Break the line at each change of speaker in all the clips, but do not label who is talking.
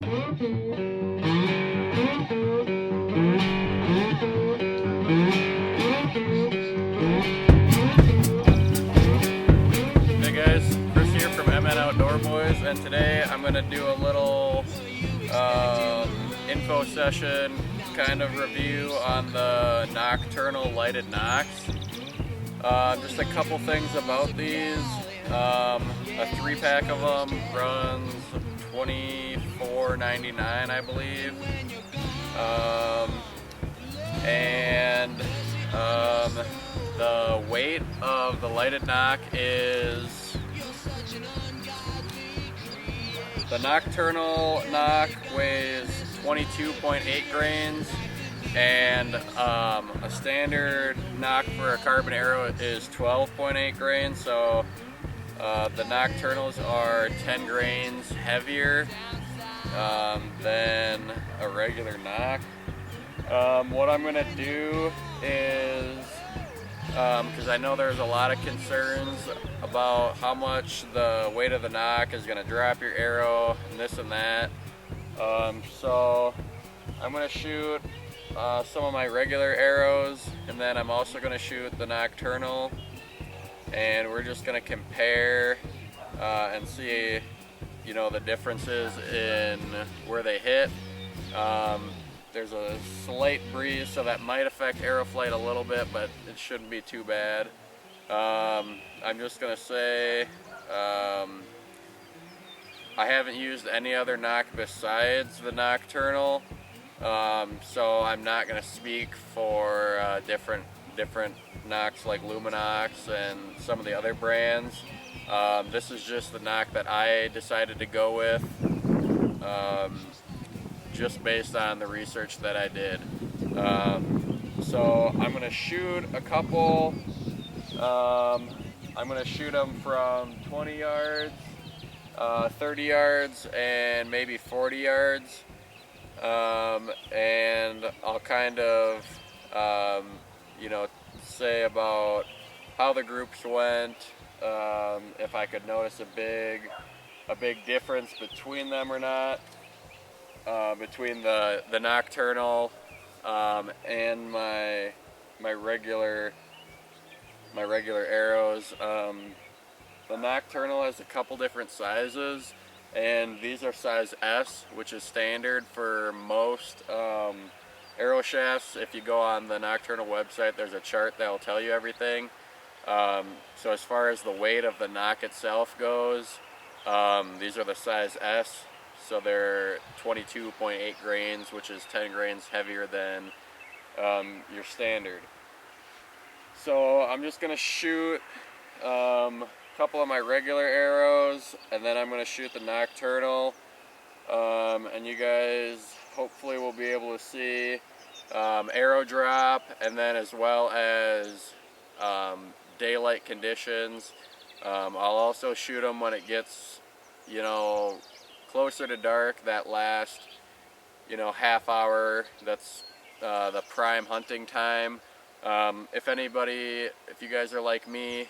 And today I'm going to do a little info session kind of review on the Nockturnal Lighted Nocks. Just a couple things about these. A 3-pack of them runs $24.99, I believe. The weight of the lighted Nock is, the Nockturnal Nock weighs 22.8 grains, and a standard Nock for a carbon arrow is 12.8 grains, so the Nockturnals are 10 grains heavier than a regular Nock. What I'm going to do is, because I know there's a lot of concerns about how much the weight of the Nock is going to drop your arrow and this and that. So I'm going to shoot some of my regular arrows, and then I'm also going to shoot the Nockturnal, and we're just going to compare and see, you know, the differences in where they hit. There's a slight breeze, so that might affect arrow flight a little bit, but it shouldn't be too bad. I'm just going to say I haven't used any other Nock besides the Nockturnal, so I'm not going to speak for different Nocks like Luminox and some of the other brands. This is just the Nock that I decided to go with, just based on the research that I did. So I'm going to shoot a couple. I'm going to shoot them from 20 yards, 30 yards, and maybe 40 yards. And I'll kind of, you know, say about how the groups went, if I could notice a big difference between them or not. Between the Nockturnal and my regular arrows. The Nockturnal has a couple different sizes, and these are size S, which is standard for most arrow shafts. If you go on the Nockturnal website, there's a chart that will tell you everything. So as far as the weight of the Nock itself goes, these are the size S. So they're 22.8 grains, which is 10 grains heavier than your standard. So I'm just going to shoot a couple of my regular arrows, and then I'm going to shoot the Nockturnal. And you guys hopefully will be able to see arrow drop, and then as well as daylight conditions. I'll also shoot them when it gets, you know, closer to dark, that last, you know, half hour. That's the prime hunting time. If you guys are like me,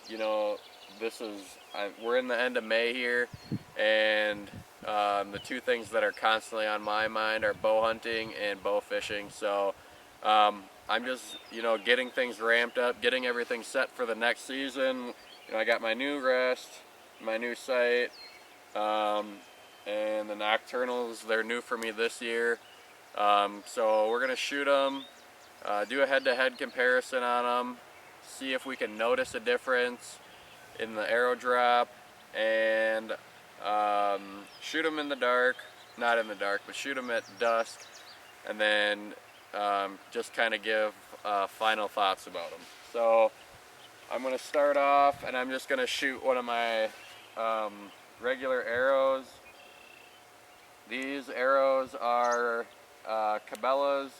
you know, we're in the end of May here, and the two things that are constantly on my mind are bow hunting and bow fishing. So I'm just, you know, getting things ramped up, getting everything set for the next season. You know, I got my new rest, my new sight, and the Nockturnals, they're new for me this year. So we're going to shoot them, do a head-to-head comparison on them, see if we can notice a difference in the arrow drop, and shoot them in the dark, not in the dark, but shoot them at dusk, and then just kind of give final thoughts about them. So I'm going to start off, and I'm just going to shoot one of my regular arrows. These arrows are Cabela's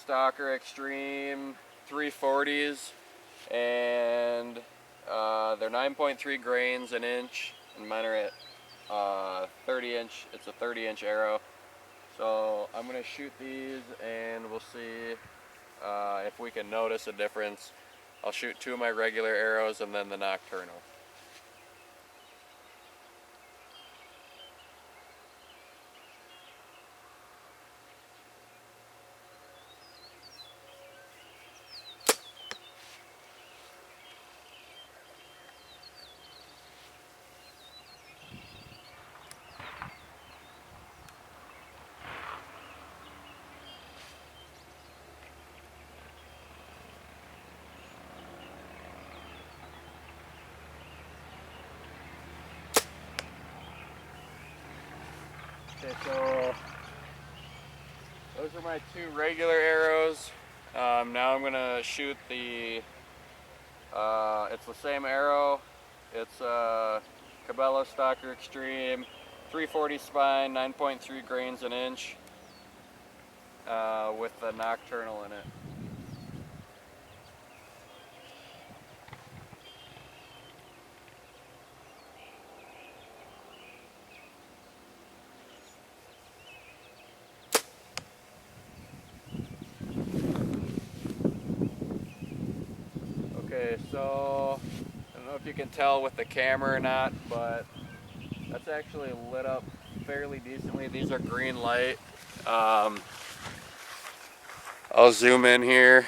Stalker Extreme 340s, and they're 9.3 grains an inch, and mine are at 30 inch. It's a 30-inch arrow. So I'm going to shoot these, and we'll see if we can notice a difference. I'll shoot two of my regular arrows and then the Nockturnal. Okay, so those are my two regular arrows. Now I'm gonna shoot the, it's the same arrow. It's Cabela Stalker Extreme, 340 spine, 9.3 grains an inch, with the Nockturnal in it. Okay, so I don't know if you can tell with the camera or not, but that's actually lit up fairly decently. These are green light. I'll zoom in here.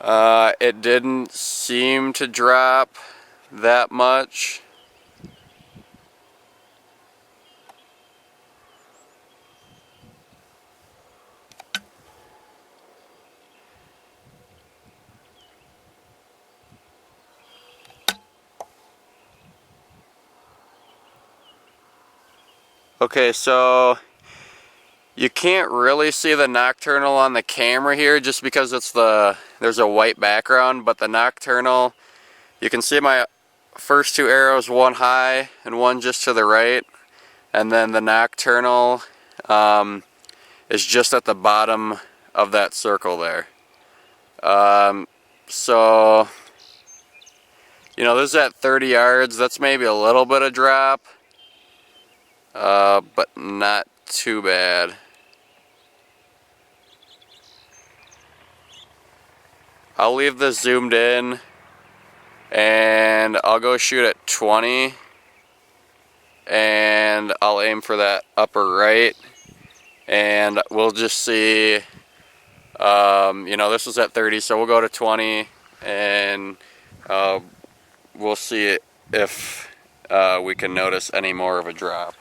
It didn't seem to drop that much. Okay, so you can't really see the Nockturnal on the camera here just because there's a white background, but the Nockturnal, you can see my first two arrows, one high and one just to the right, and then the Nockturnal is just at the bottom of that circle there. So, you know, this is at 30 yards, that's maybe a little bit of drop, but not too bad. I'll leave this zoomed in and I'll go shoot at 20 and I'll aim for that upper right and we'll just see, you know, this was at 30, so we'll go to 20 and we'll see if we can notice any more of a drop.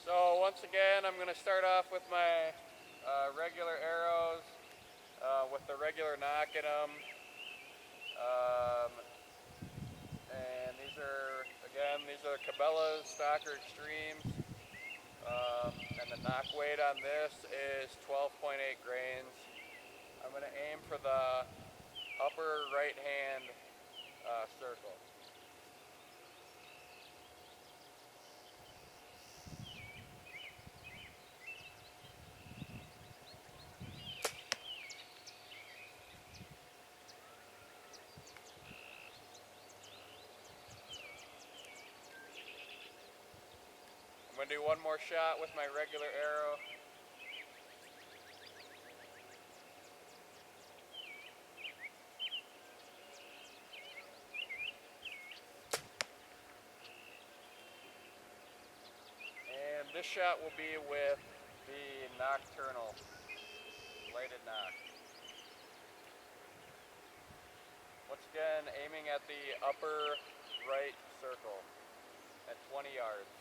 So once again, I'm going to start off with my regular arrows with the regular Nock in them. And these are Cabela Stalker Extremes. And the Nock weight on this is 12.8 grains. I'm going to aim for the upper right hand circle. I'm going to do one more shot with my regular arrow. And this shot will be with the Nockturnal Lighted Nock. Once again, aiming at the upper right circle at 20 yards.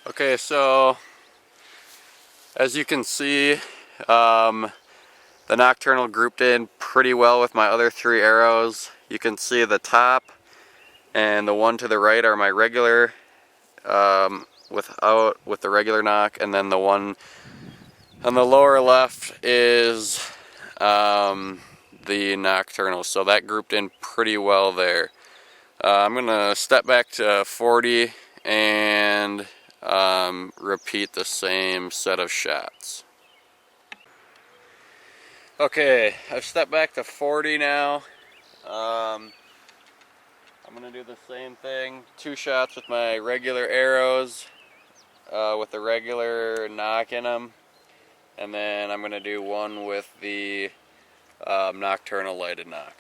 Okay, so as you can see, the Nockturnal grouped in pretty well with my other three arrows. You can see the top and the one to the right are my regular with the regular Nock, and then the one on the lower left is the Nockturnal. So that grouped in pretty well there. I'm gonna step back to 40 and repeat the same set of shots. Okay, I've stepped back to 40 now. I'm gonna do the same thing. Two shots with my regular arrows with the regular Nock in them, and then I'm gonna do one with the Nockturnal Lighted Nock.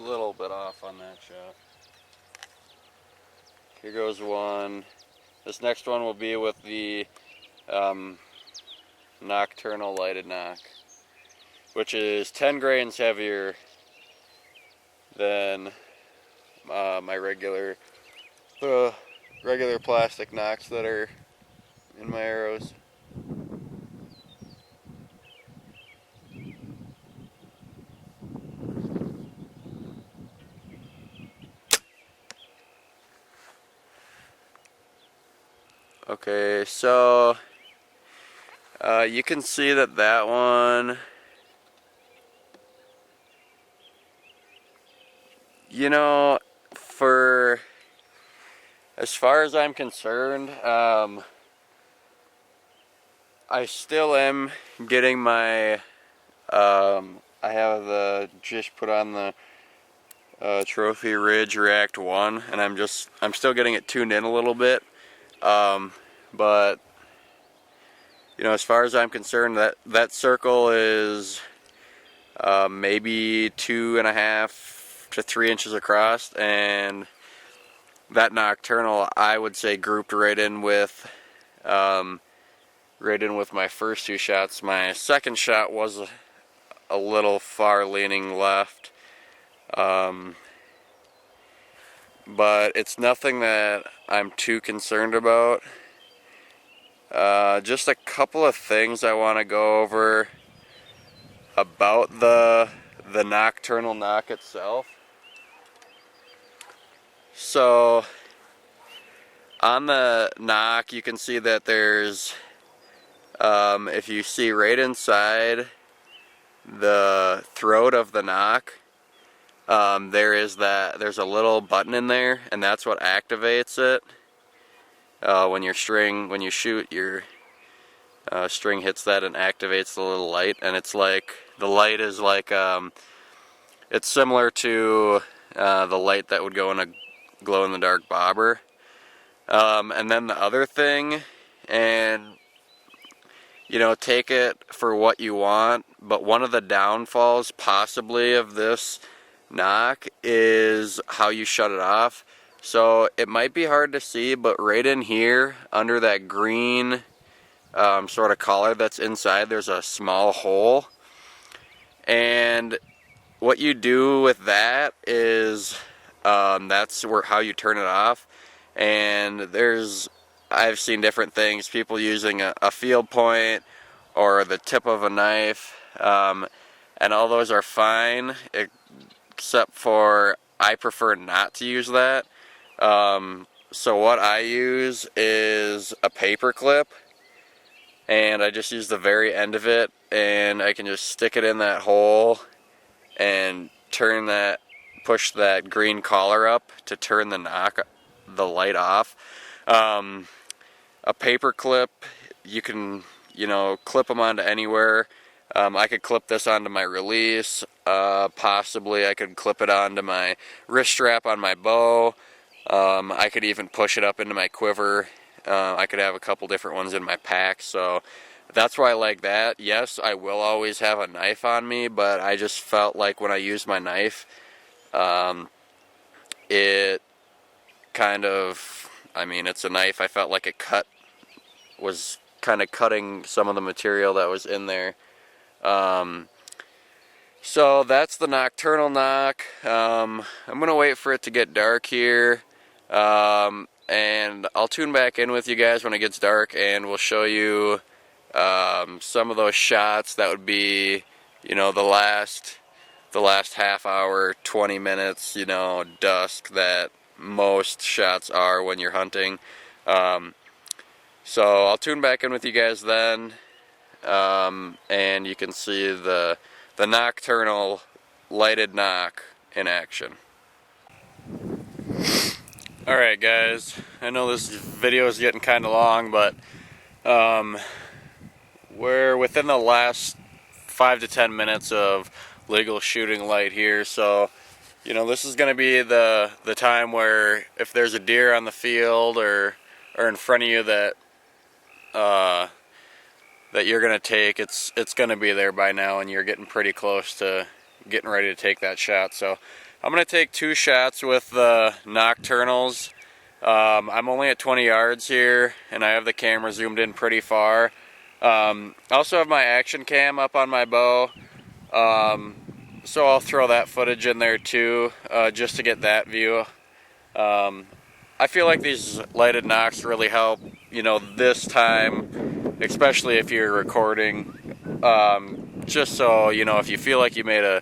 little bit off on that shot. Here goes one. This next one will be with the Nockturnal Lighted Nock, which is 10 grains heavier than my regular plastic Nocks that are in my arrows. Okay, so you can see that one, you know, for as far as I'm concerned, I still am getting my, I have the just put on the Trophy Ridge React 1, and I'm still getting it tuned in a little bit. But you know, as far as I'm concerned, that circle is maybe 2.5 to 3 inches across, and that Nockturnal, I would say, grouped right in with my first two shots. My second shot was a little far leaning left, but it's nothing that I'm too concerned about. Just a couple of things I want to go over about the Nockturnal Nock itself. So on the Nock, you can see that there's, if you see right inside the throat of the Nock, there's a little button in there, and that's what activates it. When you shoot, your string hits that and activates the little light, and it's like, the light is like, it's similar to the light that would go in a glow-in-the-dark bobber. And then the other thing, and you know, take it for what you want, but one of the downfalls possibly of this Nock is how you shut it off. So it might be hard to see, but right in here under that green sort of collar that's inside, there's a small hole, and what you do with that is that's how you turn it off. And I've seen different things, people using a field point or the tip of a knife, and all those are fine, except for I prefer not to use that. So what I use is a paper clip, and I just use the very end of it, and I can just stick it in that hole and push that green collar up to turn the light off. A paper clip, you can, you know, clip them onto anywhere. I could clip this onto my release, possibly I could clip it onto my wrist strap on my bow. I could even push it up into my quiver. I could have a couple different ones in my pack, so that's why I like that. Yes, I will always have a knife on me, but I just felt like when I used my knife, it kind of, I mean, it's a knife, I felt like it was kind of cutting some of the material that was in there. So that's the Nockturnal Nock. I'm going to wait for it to get dark here, and I'll tune back in with you guys when it gets dark, and we'll show you some of those shots that would be, you know, the last half hour, 20 minutes, you know, dusk that most shots are when you're hunting. So I'll tune back in with you guys then, and you can see the Nockturnal Lighted Nock in action. Alright guys, I know this video is getting kind of long, but we're within the last 5 to 10 minutes of legal shooting light here, so you know, this is going to be the time where if there's a deer on the field or in front of you that you're going to take, it's going to be there by now, and you're getting pretty close to getting ready to take that shot. So I'm going to take 2 shots with the Nockturnals. I'm only at 20 yards here, and I have the camera zoomed in pretty far. I also have my action cam up on my bow, so I'll throw that footage in there too, just to get that view. I feel like these lighted Nocks really help, you know, this time, especially if you're recording, just so, you know, if you feel like you made a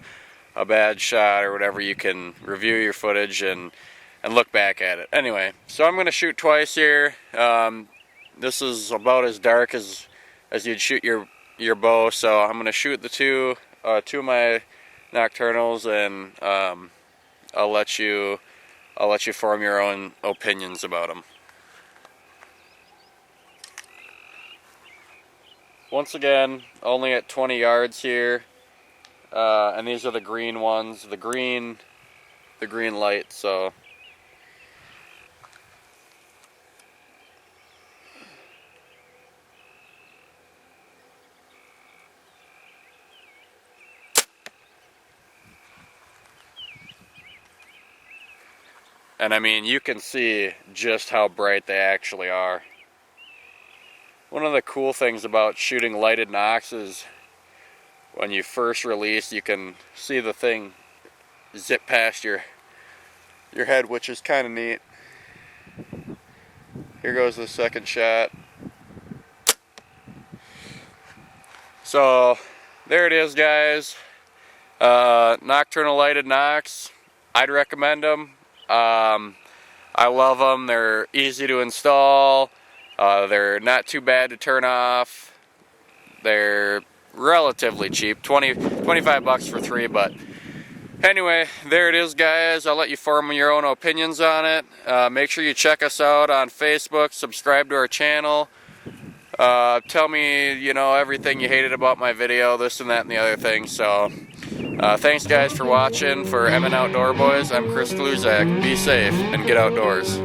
bad shot or whatever, you can review your footage and look back at it. Anyway, so I'm going to shoot twice here. This is about as dark as you'd shoot your bow, so I'm going to shoot the two of my Nockturnals, and I'll let you form your own opinions about them. Once again, only at 20 yards here, and these are the green ones, the green light. So and I mean, you can see just how bright they actually are. One of the cool things about shooting lighted Nocks is when you first release, you can see the thing zip past your head, which is kind of neat. Here goes the second shot. So there it is, guys. Nockturnal lighted Nocks. I'd recommend them. I love them. They're easy to install. They're not too bad to turn off. They're relatively cheap, 25 bucks for 3, but anyway, there it is, guys. I'll let you form your own opinions on it. Make sure you check us out on Facebook, subscribe to our channel. Tell me, you know, everything you hated about my video, this and that and the other thing. So thanks, guys, for watching. For M&Outdoor Boys, I'm Chris Kluzak. Be safe and get outdoors.